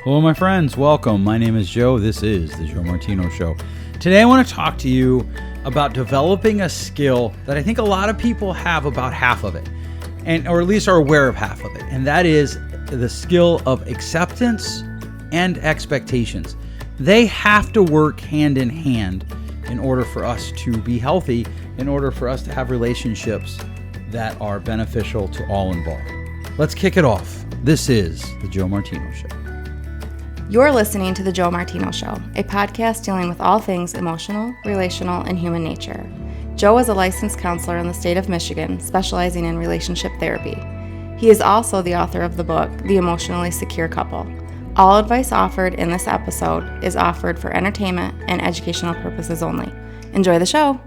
Hello, my friends. Welcome. My name is Joe. This is the Joe Martino Show. Today, I want to talk to you about developing a skill that I think a lot of people have about half of it, or at least are aware of half of it, and that is the skill of acceptance and expectations. They have to work hand in hand in order for us to be healthy, in order for us to have relationships that are beneficial to all involved. Let's kick it off. This is the Joe Martino Show. You're listening to The Joe Martino Show, a podcast dealing with all things emotional, relational, and human nature. Joe is a licensed counselor in the state of Michigan, specializing in relationship therapy. He is also the author of the book, The Emotionally Secure Couple. All advice offered in this episode is offered for entertainment and educational purposes only. Enjoy the show.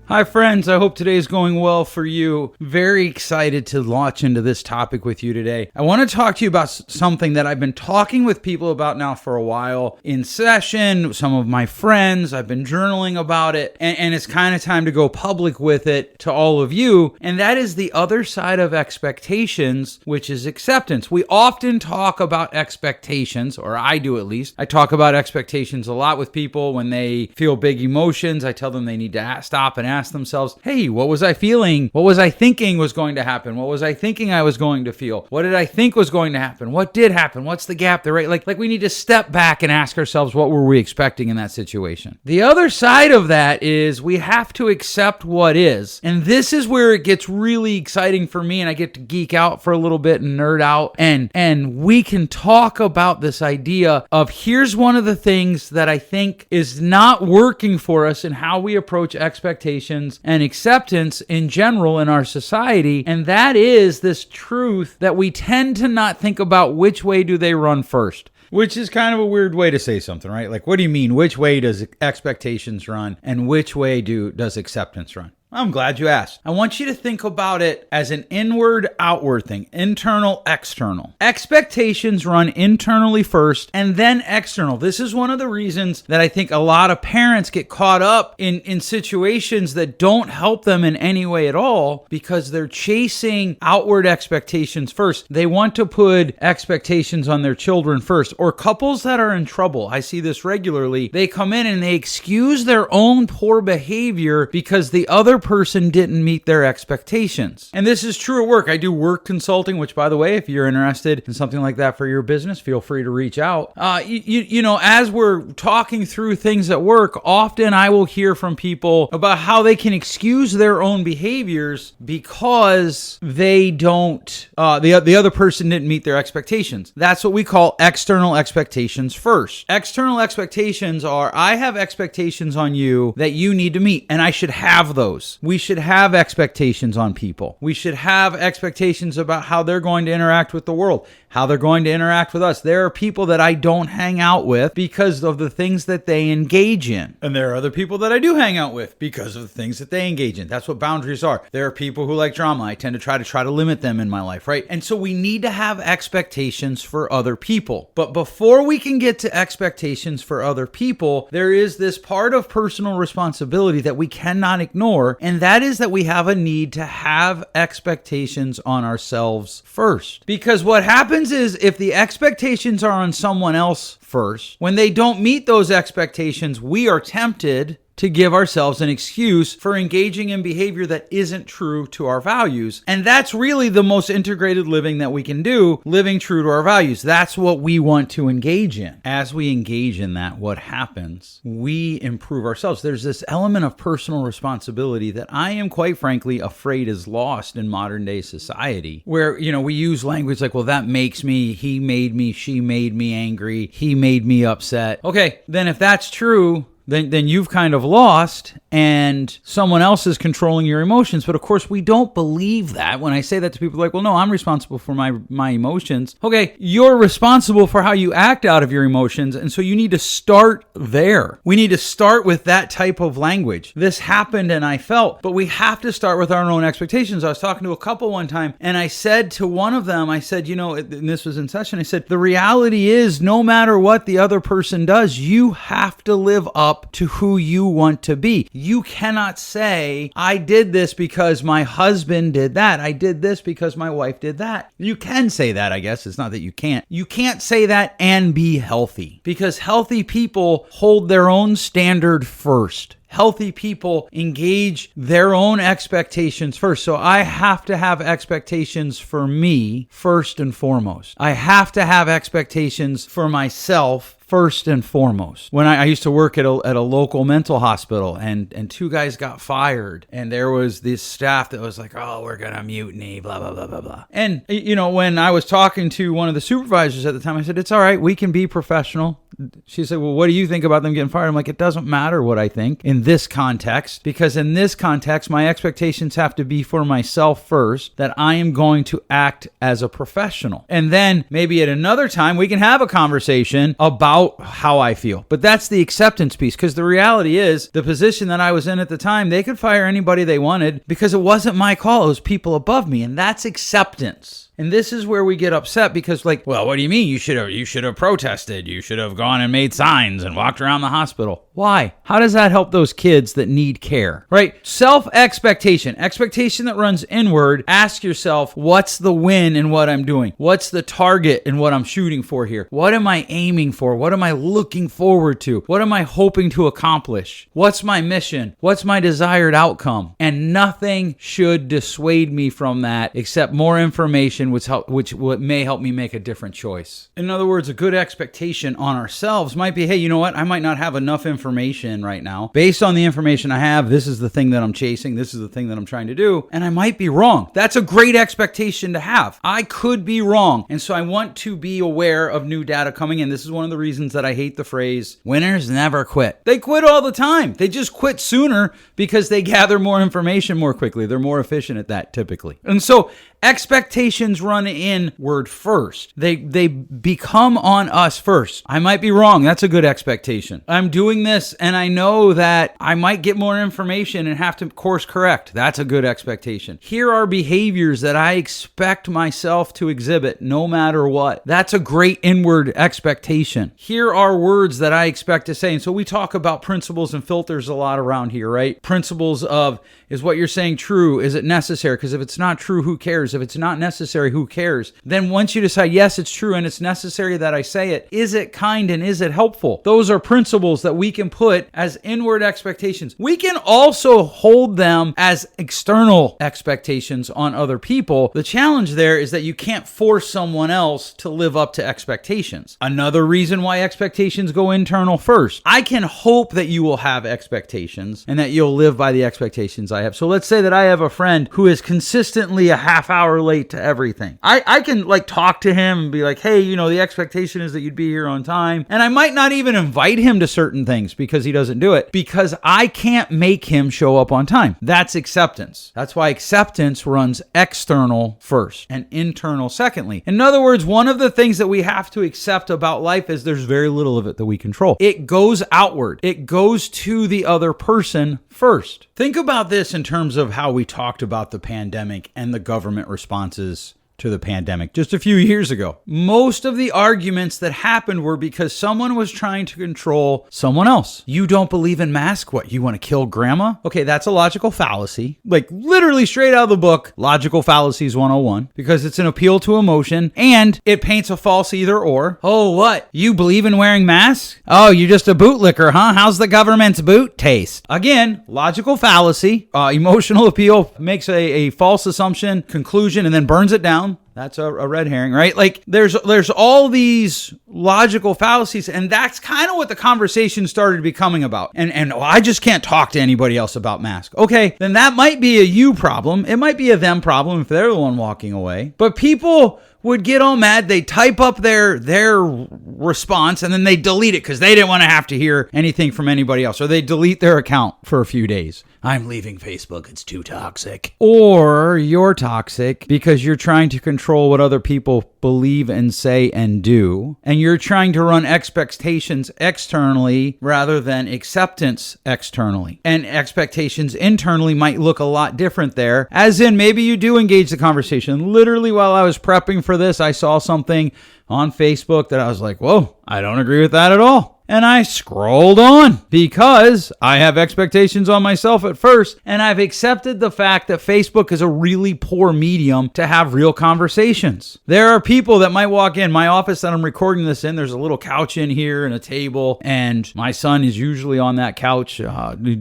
Hi, friends. I hope today is going well for you. Very excited to launch into this topic with you today. I want to talk to you about something that I've been talking with people about now for a while in session, some of my friends. I've been journaling about it, and it's kind of time to go public with it to all of you, and that is the other side of expectations, which is acceptance. We often talk about expectations, or I do at least. I talk about expectations a lot with people when they feel big emotions. I tell them they need to stop and ask themselves, hey, what was I feeling? What was I thinking was going to happen? What was I thinking I was going to feel? What did I think was going to happen? What did happen? What's the gap? Like we need to step back and ask ourselves, what were we expecting in that situation? The other side of that is we have to accept what is. And this is where it gets really exciting for me, and I get to geek out for a little bit and nerd out. And we can talk about this idea of here's one of the things that I think is not working for us in how we approach expectations and acceptance in general in our society, and that is this truth that we tend to not think about which way do they run first. Which is kind of a weird way to say something, right? Like, what do you mean? Which way does expectations run, and which way does acceptance run? I'm glad you asked. I want you to think about it as an inward-outward thing, internal-external. Expectations run internally first and then external. This is one of the reasons that I think a lot of parents get caught up in situations that don't help them in any way at all because they're chasing outward expectations first. They want to put expectations on their children first. Or couples that are in trouble, I see this regularly, they come in and they excuse their own poor behavior because the other person didn't meet their expectations. And this is true at work. I do work consulting, which, by the way, if you're interested in something like that for your business, feel free to reach out. You know, as we're talking through things at work, often I will hear from people about how they can excuse their own behaviors because they don't, the other person didn't meet their expectations. That's what we call external expectations first. External expectations are, I have expectations on you that you need to meet, and I should have those. We should have expectations on people. We should have expectations about how they're going to interact with the world, how they're going to interact with us. There are people that I don't hang out with because of the things that they engage in. And there are other people that I do hang out with because of the things that they engage in. That's what boundaries are. There are people who like drama. I tend to try to limit them in my life, right? And so we need to have expectations for other people. But before we can get to expectations for other people, there is this part of personal responsibility that we cannot ignore, and that is that we have a need to have expectations on ourselves first. Because what happens is if the expectations are on someone else first, when they don't meet those expectations, we are tempted to give ourselves an excuse for engaging in behavior that isn't true to our values. And that's really the most integrated living that we can do, living true to our values. That's what we want to engage in. As we engage in that, what happens? We improve ourselves. There's this element of personal responsibility that I am quite frankly afraid is lost in modern day society, where, you know, we use language like, well, that makes me, he made me, she made me angry, he made me upset. Okay, then if that's true, then you've kind of lost and someone else is controlling your emotions. But of course, we don't believe that. When I say that to people, like, well, no, I'm responsible for my emotions. Okay, you're responsible for how you act out of your emotions. And so you need to start there. We need to start with that type of language. This happened and I felt, but we have to start with our own expectations. I was talking to a couple one time and I said to one of them, I said, you know, and this was in session, I said, the reality is no matter what the other person does, you have to live up up to who you want to be. You cannot say, I did this because my husband did that. I did this because my wife did that. You can say that, I guess. It's not that you can't. You can't say that and be healthy, because healthy people hold their own standard first. Healthy people engage their own expectations first. So I have to have expectations for me first and foremost. I have to have expectations for myself first and foremost. When I used to work at a local mental hospital, and two guys got fired, and there was this staff that was like, oh, we're going to mutiny, blah, blah, blah, blah, blah. And, when I was talking to one of the supervisors at the time, I said, it's all right, we can be professional. She said, well, what do you think about them getting fired? I'm like, it doesn't matter what I think in this context, because in this context, my expectations have to be for myself first, that I am going to act as a professional. And then maybe at another time, we can have a conversation about how I feel. But that's the acceptance piece, because the reality is the position that I was in at the time, they could fire anybody they wanted because it wasn't my call. It was people above me. And that's acceptance. And this is where we get upset, because well, what do you mean? You should have protested. You should have gone and made signs and walked around the hospital. Why? How does that help those kids that need care, right? Self-expectation, expectation that runs inward. Ask yourself, what's the win in what I'm doing? What's the target in what I'm shooting for here? What am I aiming for? What am I looking forward to? What am I hoping to accomplish? What's my mission? What's my desired outcome? And nothing should dissuade me from that except more information, which may help me make a different choice. In other words, a good expectation on ourselves might be, hey, you know what? I might not have enough information right now. Based on the information I have, this is the thing that I'm chasing. This is the thing that I'm trying to do. And I might be wrong. That's a great expectation to have. I could be wrong. And so I want to be aware of new data coming in. This is one of the reasons that I hate the phrase, winners never quit. They quit all the time. They just quit sooner because they gather more information more quickly. They're more efficient at that typically. And so expectations run inward first. They become on us first. I might be wrong. That's a good expectation. I'm doing this and I know that I might get more information and have to course correct. That's a good expectation. Here are behaviors that I expect myself to exhibit no matter what. That's a great inward expectation. Here are words that I expect to say. And so we talk about principles and filters a lot around here, right? Principles of, is what you're saying true? Is it necessary? Because if it's not true, who cares? If it's not necessary, who cares? Then once you decide, yes, it's true and it's necessary that I say it, is it kind and is it helpful? Those are principles that we can put as inward expectations. We can also hold them as external expectations on other people. The challenge there is that you can't force someone else to live up to expectations. Another reason why expectations go internal first. I can hope that you will have expectations and that you'll live by the expectations I have. So let's say that I have a friend who is consistently a half hour late to everything. I can talk to him and be like, hey, the expectation is that you'd be here on time. And I might not even invite him to certain things because he doesn't do it, because I can't make him show up on time. That's acceptance. That's why acceptance runs external first and internal secondly. In other words, one of the things that we have to accept about life is there's very little of it that we control. It goes outward. It goes to the other person first. Think about this in terms of how we talked about the pandemic and the government responses to the pandemic just a few years ago. Most of the arguments that happened were because someone was trying to control someone else. You don't believe in masks? What, you want to kill grandma? Okay, that's a logical fallacy. Literally straight out of the book, Logical Fallacies 101, because it's an appeal to emotion and it paints a false either or. Oh, what? You believe in wearing masks? Oh, you're just a bootlicker, huh? How's the government's boot taste? Again, logical fallacy, emotional appeal makes a false assumption, conclusion, and then burns it down. That's a red herring, right? There's all these logical fallacies, and that's kind of what the conversation started becoming about. And I just can't talk to anybody else about masks. Okay, then that might be a you problem. It might be a them problem if they're the one walking away. But people would get all mad. They'd type up their response and then they delete it because they didn't want to have to hear anything from anybody else. Or they delete their account for a few days. I'm leaving Facebook. It's too toxic. Or you're toxic because you're trying to control what other people believe and say and do. And you're trying to run expectations externally rather than acceptance externally. And expectations internally might look a lot different there. As in, maybe you do engage the conversation. Literally, while I was prepping for this, I saw something on Facebook that I was like, whoa, I don't agree with that at all. and I scrolled on because I have expectations on myself at first, and I've accepted the fact that Facebook is a really poor medium to have real conversations. There are people that might walk in my office that I'm recording this in. There's a little couch in here and a table, and my son is usually on that couch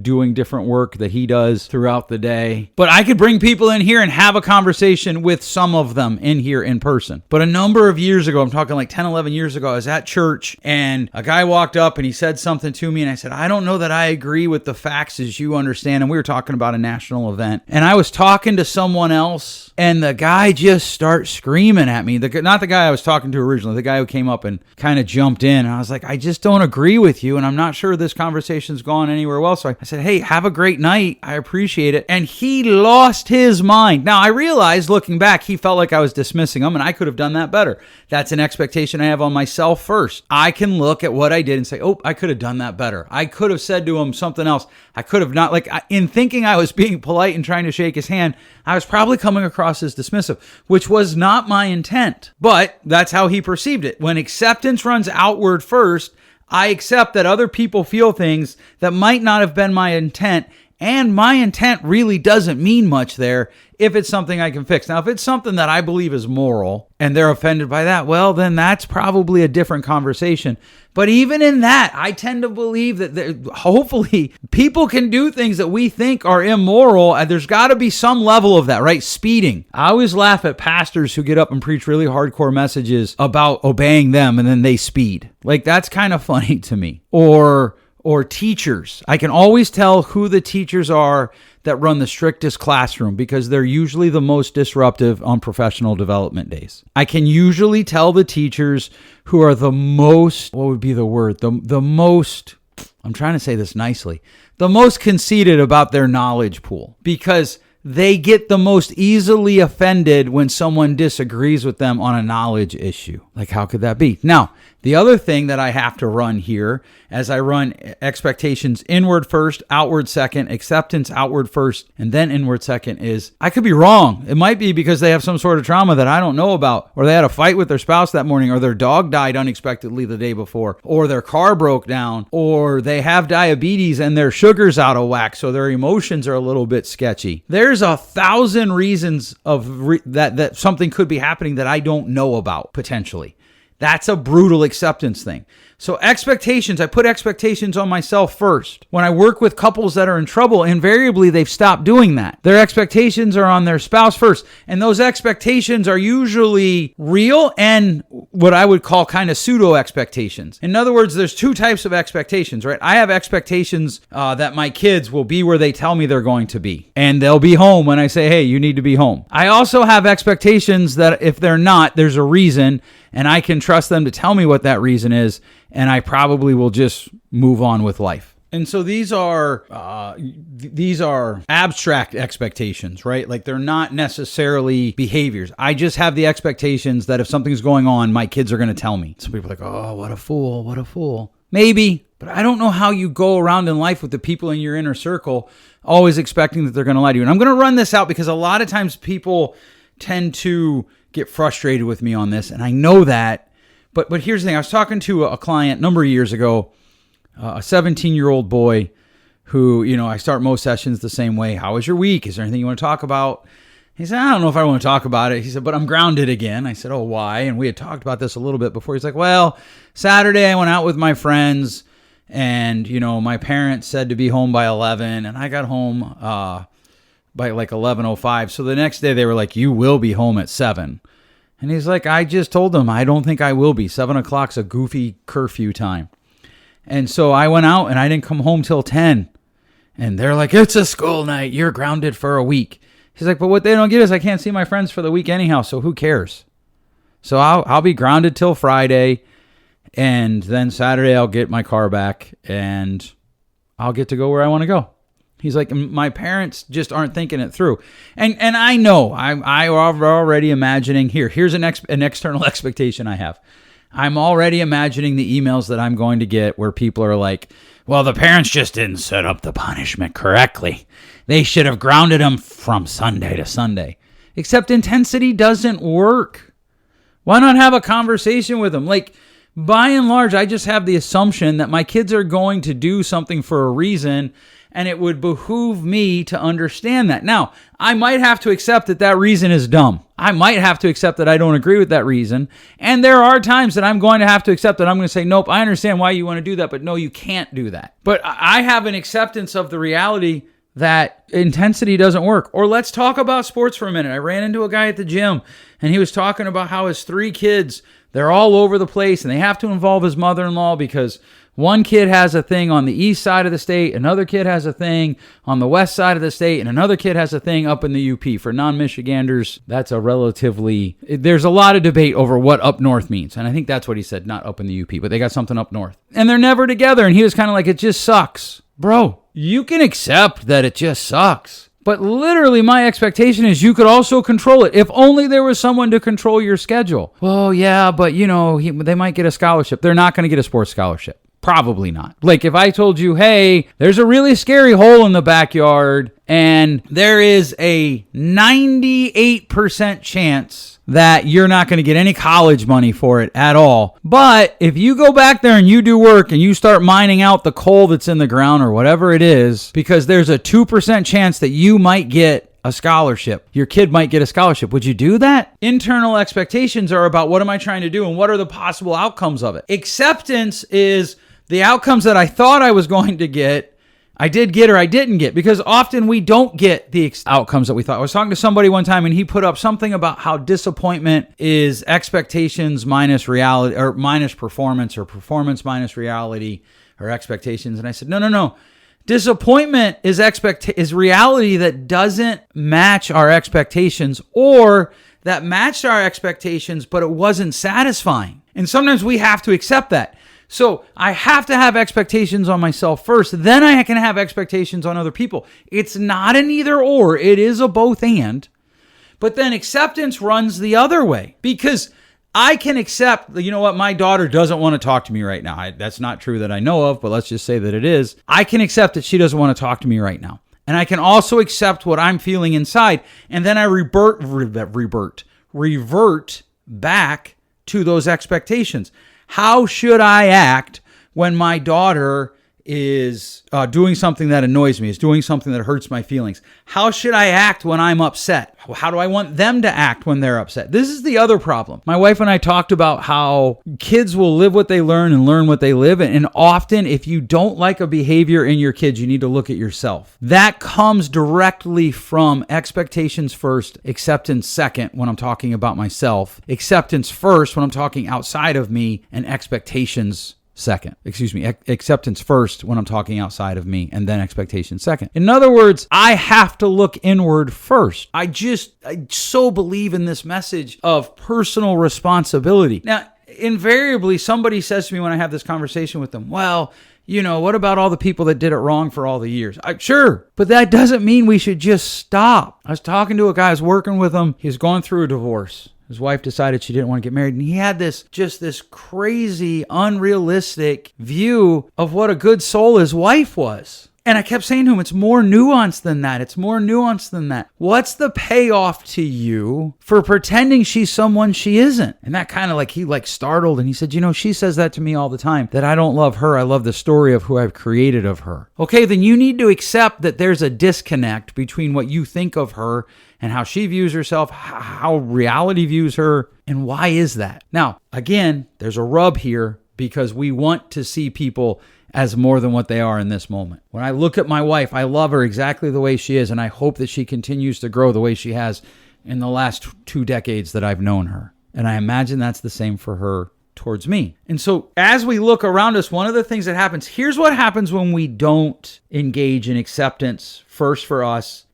doing different work that he does throughout the day. But I could bring people in here and have a conversation with some of them in here in person. But a number of years ago, I'm talking like 10, 11 years ago, I was at church and a guy walked up and he said something to me and I said, I don't know that I agree with the facts as you understand. And we were talking about a national event and I was talking to someone else and the guy just started screaming at me. Not the guy I was talking to originally, the guy who came up and kind of jumped in. And I was like, I just don't agree with you and I'm not sure this conversation's gone anywhere well. So I said, hey, have a great night. I appreciate it. And he lost his mind. Now I realized looking back, he felt like I was dismissing him and I could have done that better. That's an expectation I have on myself first. I can look at what I did and say, oh, I could have done that better. I could have said to him something else. I could have not, in thinking I was being polite and trying to shake his hand, I was probably coming across as dismissive, which was not my intent. But that's how he perceived it. When acceptance runs outward first, I accept that other people feel things that might not have been my intent, and my intent really doesn't mean much there if it's something I can fix. Now, if it's something that I believe is moral and they're offended by that, well, then that's probably a different conversation. But even in that, I tend to believe that hopefully people can do things that we think are immoral. And there's got to be some level of that, right? Speeding. I always laugh at pastors who get up and preach really hardcore messages about obeying them and then they speed. Like, that's kind of funny to me. Or teachers. I can always tell who the teachers are that run the strictest classroom because they're usually the most disruptive on professional development days. I can usually tell the teachers who are the most, what would be the word? The most, I'm trying to say this nicely, the most conceited about their knowledge pool because they get the most easily offended when someone disagrees with them on a knowledge issue. Like, how could that be? Now, the other thing that I have to run here as I run expectations inward first, outward second, acceptance outward first, and then inward second is I could be wrong. It might be because they have some sort of trauma that I don't know about, or they had a fight with their spouse that morning, or their dog died unexpectedly the day before, or their car broke down, or they have diabetes and their sugar's out of whack, so their emotions are a little bit sketchy. There's 1,000 reasons that something could be happening that I don't know about potentially. That's a brutal acceptance thing. So expectations, I put expectations on myself first. When I work with couples that are in trouble, invariably they've stopped doing that. Their expectations are on their spouse first. And those expectations are usually real and what I would call kind of pseudo expectations. In other words, there's two types of expectations, right? I have expectations that my kids will be where they tell me they're going to be. And they'll be home when I say, hey, you need to be home. I also have expectations that if they're not, there's a reason. And I can trust them to tell me what that reason is, and I probably will just move on with life. And so these are abstract expectations, right? Like they're not necessarily behaviors. I just have the expectations that if something's going on, my kids are going to tell me. Some people are like, oh, what a fool, what a fool. Maybe, but I don't know how you go around in life with the people in your inner circle always expecting that they're going to lie to you. And I'm going to run this out because a lot of times people tend to get frustrated with me on this, and I know that, but here's the thing. I was talking to a client a number of years ago, a 17-year-old boy who, I start most sessions the same way. How was your week? Is there anything you want to talk about? He said, I don't know if I want to talk about it. He said, but I'm grounded again. I said, oh, why? And we had talked about this a little bit before. He's like, well, Saturday I went out with my friends, and, my parents said to be home by 11, and I got home by like 11:05. So the next day they were like, you will be home at 7. And he's like, I just told them, I don't think I will be. 7 o'clock's a goofy curfew time. And so I went out and I didn't come home till 10. And they're like, it's a school night. You're grounded for a week. He's like, but what they don't get is I can't see my friends for the week anyhow. So who cares? So I'll be grounded till Friday. And then Saturday I'll get my car back and I'll get to go where I want to go. He's like, my parents just aren't thinking it through. And I know, I'm already imagining, here's an external expectation I have. I'm already imagining the emails that I'm going to get where people are like, well, the parents just didn't set up the punishment correctly. They should have grounded him from Sunday to Sunday. Except intensity doesn't work. Why not have a conversation with them? Like, by and large, I just have the assumption that my kids are going to do something for a reason, and it would behoove me to understand that. Now, I might have to accept that that reason is dumb. I might have to accept that I don't agree with that reason. And there are times that I'm going to have to accept that I'm going to say, nope, I understand why you want to do that, but no, you can't do that. But I have an acceptance of the reality that intensity doesn't work. Or let's talk about sports for a minute. I ran into a guy at the gym, and he was talking about how his 3 kids, they're all over the place, and they have to involve his mother-in-law because one kid has a thing on the east side of the state, another kid has a thing on the west side of the state, and another kid has a thing up in the UP. For non-Michiganders, that's there's a lot of debate over what up north means. And I think that's what he said, not up in the UP, but they got something up north. And they're never together, and he was kind of like, it just sucks. Bro, you can accept that it just sucks. But literally, my expectation is you could also control it. If only there was someone to control your schedule. Well, yeah, but they might get a scholarship. They're not going to get a sports scholarship. Probably not. Like if I told you, hey, there's a really scary hole in the backyard and there is a 98% chance that you're not going to get any college money for it at all. But if you go back there and you do work and you start mining out the coal that's in the ground or whatever it is, because there's a 2% chance that you might get a scholarship. Your kid might get a scholarship. Would you do that? Internal expectations are about what am I trying to do and what are the possible outcomes of it. Acceptance is the outcomes that I thought I was going to get, I did get or I didn't get, because often we don't get the outcomes that we thought. I was talking to somebody one time and he put up something about how disappointment is expectations minus reality or minus performance or performance minus reality or expectations. And I said, no. Disappointment is reality that doesn't match our expectations or that matched our expectations, but it wasn't satisfying. And sometimes we have to accept that. So I have to have expectations on myself first, then I can have expectations on other people. It's not an either or, it is a both and. But then acceptance runs the other way because I can accept, my daughter doesn't want to talk to me right now. That's not true that I know of, but let's just say that it is. I can accept that she doesn't want to talk to me right now. And I can also accept what I'm feeling inside. And then I revert back to those expectations. How should I act when my daughter is doing something that annoys me, is doing something that hurts my feelings? How should I act when I'm upset? How do I want them to act when they're upset? This is the other problem. My wife and I talked about how kids will live what they learn and learn what they live. And often, if you don't like a behavior in your kids, you need to look at yourself. That comes directly from expectations first, acceptance second when I'm talking about myself, acceptance first when I'm talking outside of me, and expectations acceptance first when I'm talking outside of me, and then expectations second. In other words, I have to look inward first. I so believe in this message of personal responsibility. Now, invariably, somebody says to me when I have this conversation with them, well, what about all the people that did it wrong for all the years? Sure, but that doesn't mean we should just stop. I was talking to a guy, I was working with him. He's going through a divorce. His wife decided she didn't want to get married, and he had this crazy, unrealistic view of what a good soul his wife was. And I kept saying to him, it's more nuanced than that. It's more nuanced than that. What's the payoff to you for pretending she's someone she isn't? And that kind of he startled, and he said, she says that to me all the time, that I don't love her. I love the story of who I've created of her. Okay, then you need to accept that there's a disconnect between what you think of her and how she views herself, how reality views her, and why is that? Now, again, there's a rub here because we want to see people as more than what they are in this moment. When I look at my wife, I love her exactly the way she is, and I hope that she continues to grow the way she has in the last 2 decades that I've known her. And I imagine that's the same for her towards me. And so as we look around us, one of the things that happens, here's what happens when we don't engage in acceptance first for us,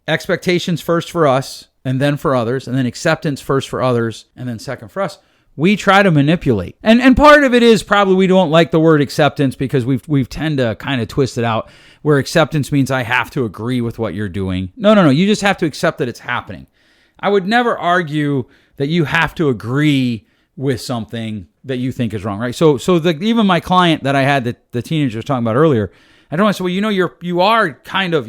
expectations first for us and then for others, and then acceptance first for others and then second for us. We try to manipulate. And part of it is probably we don't like the word acceptance because we've tend to kind of twist it out where acceptance means I have to agree with what you're doing. No. You just have to accept that it's happening. I would never argue that you have to agree with something that you think is wrong, right? So even my client that I had that the teenager was talking about earlier, I don't want to say, well,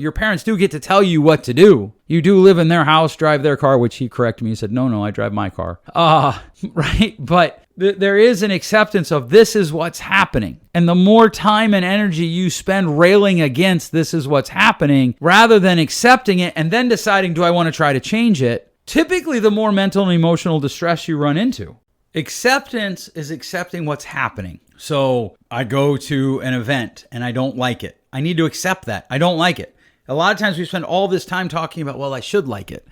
your parents do get to tell you what to do. You do live in their house, drive their car, which he corrected me. He said, no, I drive my car. Right? But There is an acceptance of this is what's happening. And the more time and energy you spend railing against this is what's happening, rather than accepting it and then deciding, do I want to try to change it? Typically, the more mental and emotional distress you run into. Acceptance is accepting what's happening. So I go to an event and I don't like it. I need to accept that. I don't like it. A lot of times we spend all this time talking about, well, I should like it.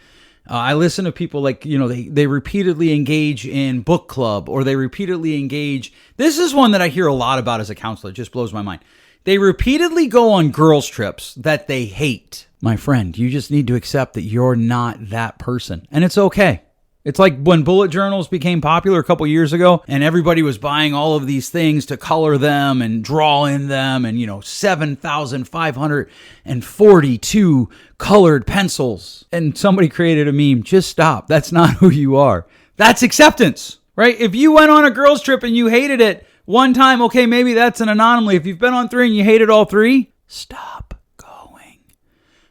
I listen to people like, they repeatedly engage in book club, or they repeatedly engage. This is one that I hear a lot about as a counselor. It just blows my mind. They repeatedly go on girls' trips that they hate. My friend, you just need to accept that you're not that person. And it's okay. It's like when bullet journals became popular a couple years ago, and everybody was buying all of these things to color them and draw in them, and 7,542 colored pencils. And somebody created a meme. Just stop. That's not who you are. That's acceptance, right? If you went on a girls' trip and you hated it one time, okay, maybe that's an anomaly. If you've been on 3 and you hated all 3, stop going.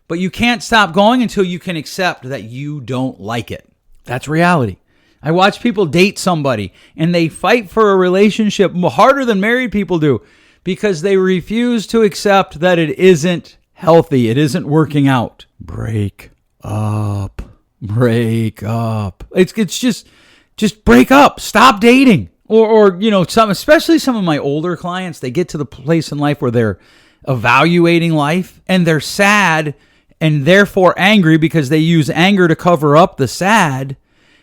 But you can't stop going until you can accept that you don't like it. That's reality. I watch people date somebody and they fight for a relationship harder than married people do because they refuse to accept that it isn't healthy. It isn't working out. Break up. Break up. It's just break up. Stop dating. Or especially some of my older clients, they get to the place in life where they're evaluating life and they're sad and therefore angry because they use anger to cover up the sad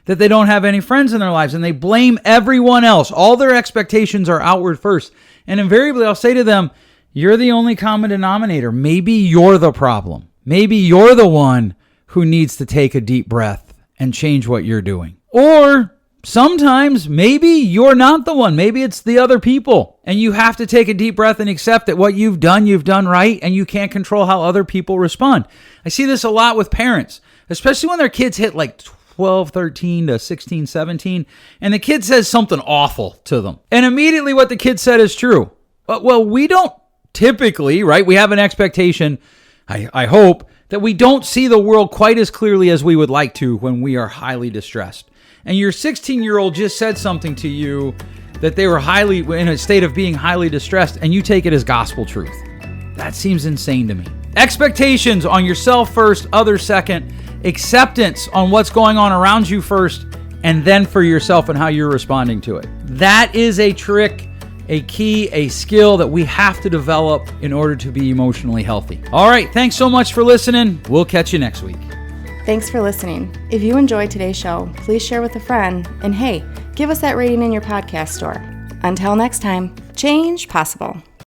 that they don't have any friends in their lives, and they blame everyone else. All their expectations are outward first. And invariably, I'll say to them, you're the only common denominator. Maybe you're the problem. Maybe you're the one who needs to take a deep breath and change what you're doing. Or sometimes maybe you're not the one. Maybe it's the other people. And you have to take a deep breath and accept that what you've done right, and you can't control how other people respond. I see this a lot with parents, especially when their kids hit like 12, 13 to 16, 17, and the kid says something awful to them. And immediately what the kid said is true. But, well, we don't typically, right? We have an expectation, I hope, that we don't see the world quite as clearly as we would like to when we are highly distressed. And your 16-year-old just said something to you that they were in a state of being highly distressed, and you take it as gospel truth. That seems insane to me. Expectations on yourself first, others second. Acceptance on what's going on around you first, and then for yourself and how you're responding to it. That is a trick, a key, a skill that we have to develop in order to be emotionally healthy. All right, thanks so much for listening. We'll catch you next week. Thanks for listening. If you enjoyed today's show, please share with a friend, and hey, give us that rating in your podcast store. Until next time, change possible.